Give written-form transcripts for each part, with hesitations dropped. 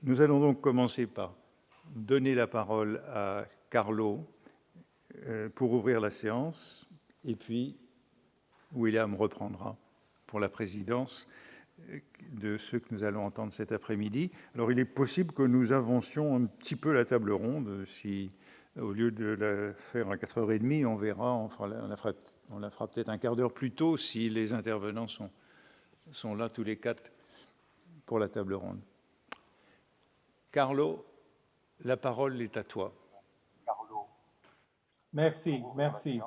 Nous allons donc commencer par donner la parole à Carlo pour ouvrir la séance, et puis William reprendra pour la présidence de ceux que nous allons entendre cet après-midi. Alors il est possible que nous avancions un petit peu la table ronde, si au lieu de la faire à 4h30, on verra, on la fera peut-être un quart d'heure plus tôt si les intervenants sont là tous les quatre pour la table ronde. Carlo, la parole est à toi. Merci, merci.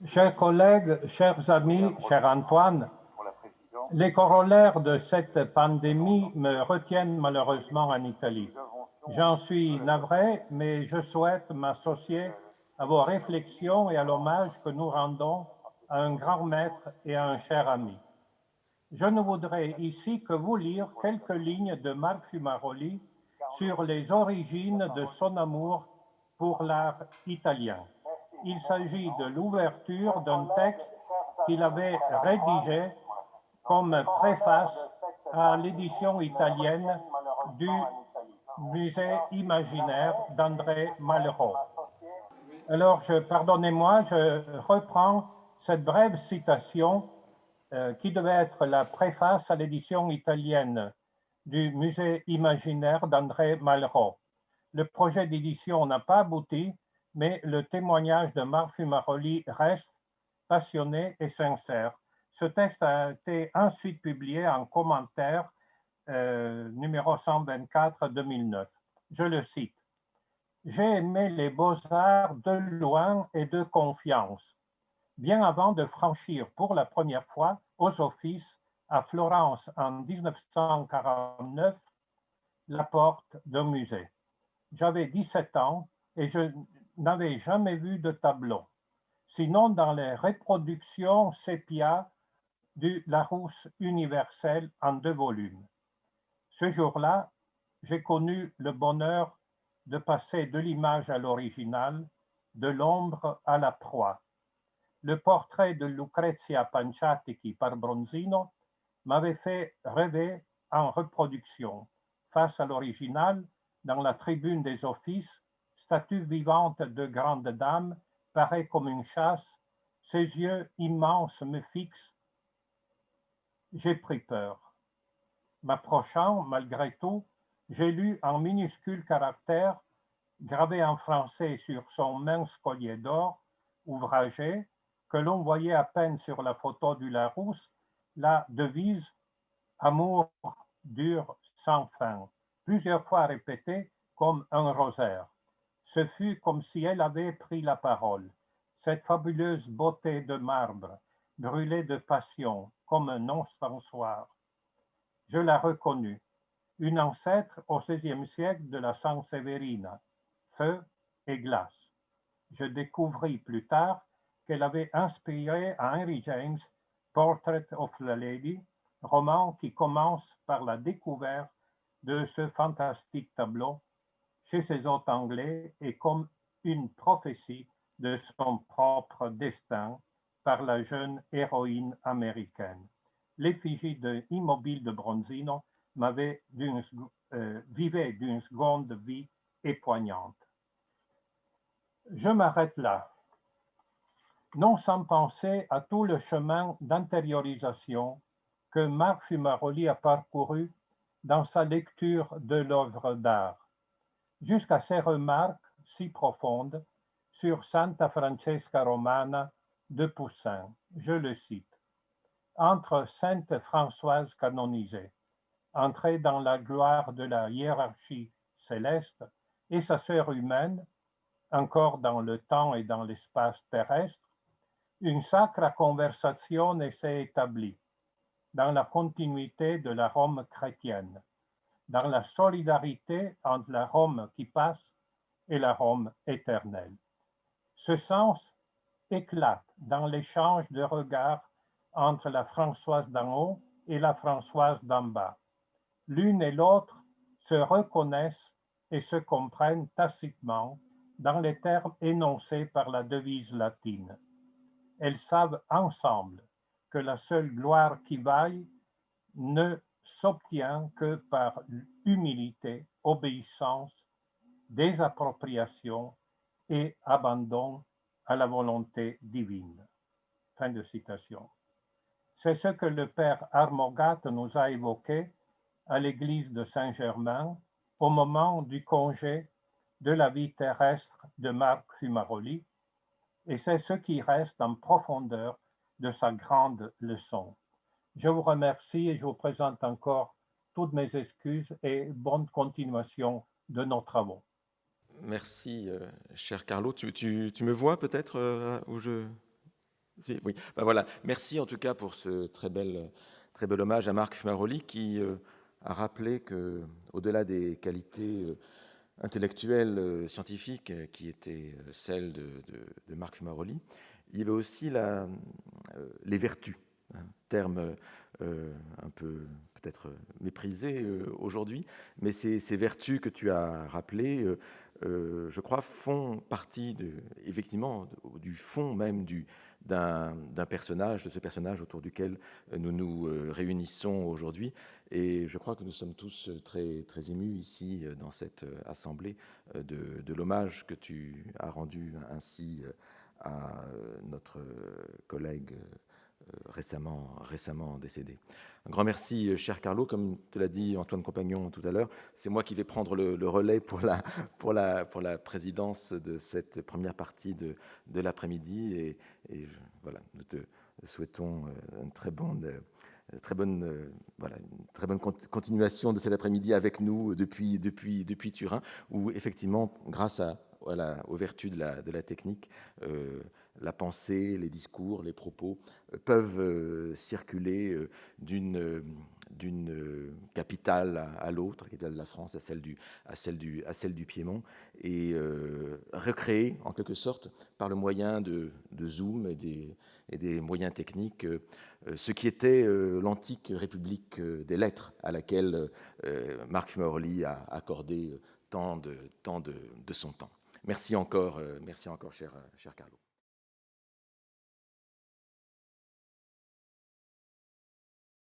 Chers collègues, chers amis, cher Antoine, les corollaires de cette pandémie me retiennent malheureusement en Italie. J'en suis navré, mais je souhaite m'associer à vos réflexions et à l'hommage que nous rendons à un grand maître et à un cher ami. Je ne voudrais ici que vous lire quelques lignes de Marc Fumaroli sur les origines de son amour pour l'art italien. Il s'agit de l'ouverture d'un texte qu'il avait rédigé comme préface à l'édition italienne du Musée imaginaire d'André Malraux. Alors, pardonnez-moi, je reprends cette brève citation qui devait être la préface à l'édition italienne du Musée imaginaire d'André Malraux. Le projet d'édition n'a pas abouti, mais le témoignage de Marc Fumaroli reste passionné et sincère. Ce texte a été ensuite publié en commentaire numéro 124-2009. Je le cite. « J'ai aimé les beaux-arts de loin et de confiance, bien avant de franchir pour la première fois aux offices à Florence en 1949 la porte d'un musée. J'avais 17 ans et je n'avais jamais vu de tableau, sinon dans les reproductions sépia du Larousse universel en 2 volumes. Ce jour-là, j'ai connu le bonheur de passer de l'image à l'original, de l'ombre à la proie. Le portrait de Lucrezia Panciatichi par Bronzino m'avait fait rêver en reproduction. Face à l'original, dans la tribune des offices, statue vivante de grande dame, paraît comme une chasse, ses yeux immenses me fixent. J'ai pris peur. M'approchant, malgré tout, j'ai lu en minuscules caractères, gravés en français sur son mince collier d'or, ouvragé, que l'on voyait à peine sur la photo du Larousse, la devise « Amour dure sans fin », plusieurs fois répétée comme un rosaire. Ce fut comme si elle avait pris la parole. Cette fabuleuse beauté de marbre, brûlée de passion, comme un encensoir. Je la reconnus, une ancêtre au XVIe siècle de la Sanseverina, feu et glace. Je découvris plus tard qu'elle avait inspiré à Henry James Portrait of a Lady, roman qui commence par la découverte de ce fantastique tableau chez ses hôtes anglais et comme une prophétie de son propre destin par la jeune héroïne américaine. L'effigie immobile de Bronzino vivait d'une seconde vie et poignante. Je m'arrête là, non sans penser à tout le chemin d'intériorisation que Marc Fumaroli a parcouru dans sa lecture de l'œuvre d'art, jusqu'à ses remarques si profondes sur Santa Francesca Romana de Poussin. Je le cite. Entre Sainte Françoise canonisée, entrée dans la gloire de la hiérarchie céleste, et sa sœur humaine, encore dans le temps et dans l'espace terrestre, une sacra conversazione s'est établie dans la continuité de la Rome chrétienne, dans la solidarité entre la Rome qui passe et la Rome éternelle. Ce sens éclate dans l'échange de regards entre la Françoise d'en haut et la Françoise d'en bas. L'une et l'autre se reconnaissent et se comprennent tacitement dans les termes énoncés par la devise latine. Elles savent ensemble que la seule gloire qui vaille ne s'obtient que par humilité obéissance, désappropriation et abandon à la volonté divine. Fin de citation. C'est ce que le père Armogat nous a évoqué à l'église de Saint-Germain au moment du congé de la vie terrestre de Marc Fumaroli, et c'est ce qui reste en profondeur de sa grande leçon. Je vous remercie et je vous présente encore toutes mes excuses et bonne continuation de nos travaux. Merci, cher Carlo. Tu me vois peut-être où je... Oui, ben voilà. Merci en tout cas pour ce très bel hommage à Marc Fumaroli qui a rappelé que, au-delà des qualités intellectuelles, scientifiques qui étaient celles de Marc Fumaroli, il y avait aussi les vertus, un terme un peu peut-être méprisé aujourd'hui, mais ces vertus que tu as rappelées, je crois, font partie effectivement du fond même d'un personnage, de ce personnage autour duquel nous nous réunissons aujourd'hui. Et je crois que nous sommes tous très, très émus ici dans cette assemblée de l'hommage que tu as rendu ainsi à notre collègue récemment décédé. Un grand merci, cher Carlo. Comme te l'a dit Antoine Compagnon tout à l'heure, c'est moi qui vais prendre le relais pour la présidence de cette première partie de l'après-midi. Et voilà, nous te souhaitons une très bonne continuation de cet après-midi avec nous depuis Turin, où effectivement, grâce aux vertus de la technique, la pensée, les discours, les propos peuvent circuler d'une capitale à l'autre, la capitale de la France à celle du Piémont, et recréer en quelque sorte par le moyen de Zoom et des moyens techniques ce qui était l'antique République des lettres à laquelle Marc Fumaroli a accordé tant de son temps. Merci encore, cher Carlo.